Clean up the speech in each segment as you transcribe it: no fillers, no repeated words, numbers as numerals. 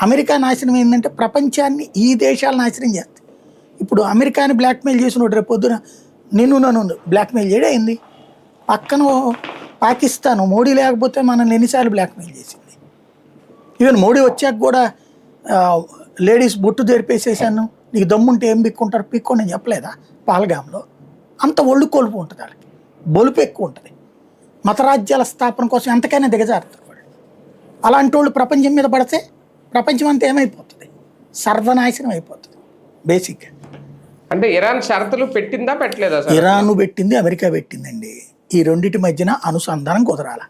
America నాశనం ఏంటంటే ప్రపంచాన్ని ఈ దేశాలు నాశనం చేస్తాయి. ఇప్పుడు అమెరికాని బ్లాక్మెయిల్ చేసినోడు రేపు పొద్దున నన్ను బ్లాక్మెయిల్ చేయడం ఏంది? పక్కన పాకిస్తాన్ మోడీ లేకపోతే మనల్ని ఎన్నిసార్లు బ్లాక్మెయిల్ చేసింది. ఈవెన్ మోడీ వచ్చాక కూడా లేడీస్ బొట్టు తెరిపేసేసాను, నీకు దమ్ముంటే ఏం పిక్కుంటారు పిక్కోండి అని చెప్పలేదా? పాల్గాంలో అంత ఒళ్ళు కొలుపు ఉంటుంది, వాళ్ళకి బొలుపు ఎక్కువ ఉంటుంది. మతరాజ్యాల స్థాపన కోసం ఎంతకైనా దిగజారుతారు వాళ్ళు. అలాంటి వాళ్ళు ప్రపంచం మీద పడితే ప్రపంచం అంతా ఏమైపోతుంది? సర్వనాశనం అయిపోతుంది బేసిక్గా. అంటే ఇరాన్ షరతులు పెట్టిందా పెట్టలేదా? ఇరాన్ పెట్టింది, అమెరికా పెట్టిందండి. ఈ రెండింటి మధ్యన అనుసంధానం కుదరాల.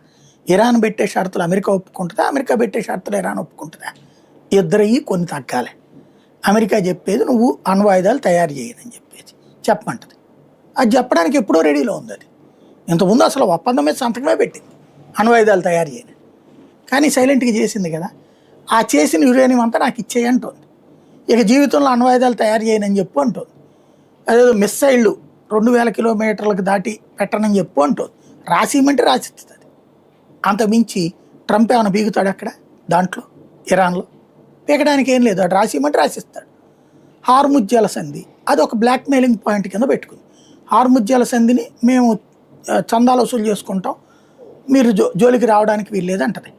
ఇరాన్ పెట్టే షరతులు అమెరికా ఒప్పుకుంటుందా, అమెరికా పెట్టే షరతులు ఇరాన్ ఒప్పుకుంటుందా? ఇద్దరవి కొన్ని తగ్గాలి. అమెరికా చెప్పేది నువ్వు అణ్వాయుధాలు తయారు చేయనని చెప్పేసి చెప్పమంటుంది. అది చెప్పడానికి ఎప్పుడో రెడీలో ఉంది. అది ఇంతకుముందు అసలు ఒప్పందం మీద సంతకమే పెట్టింది అణ్వాయుధాలు తయారు చేయని, కానీ సైలెంట్గా చేసింది కదా. ఆ చేసిన యురేనియం అంతా నాకు ఇచ్చేయి అంటుంది. ఇక జీవితంలో అణ్వాయుధాలు తయారు చేయనని చెప్పు అంటుంది. అదేదో మిస్సైళ్ళు 2000 కిలోమీటర్లకు దాటి పెట్టనని చెప్పు అంటుంది. రాసిమంటే రాసిస్తుంది. అది అంతమించి ట్రంప్ ఏమైనా పీగుతాడు అక్కడ దాంట్లో ఇరాన్లో? పీకడానికి ఏం లేదు, అటు రాసిమంటే రాసిస్తాడు. హార్ముజ్ జలసంధి అది ఒక బ్లాక్మెయిలింగ్ పాయింట్ కింద పెట్టుకుంది. హార్ముజ్ జలసంధిని మేము చందాలు వసూలు చేసుకుంటాం, మీరు జోలికి రావడానికి వీల్లేదు అంటది.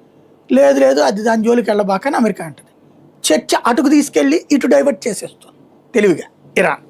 లేదు అది దాని జోలికి వెళ్ళబాకని అమెరికా అంటది. చర్చ అటుకు తీసుకెళ్ళి ఇటు డైవర్ట్ చేసేస్తుంది తెలివిగా ఇరాన్.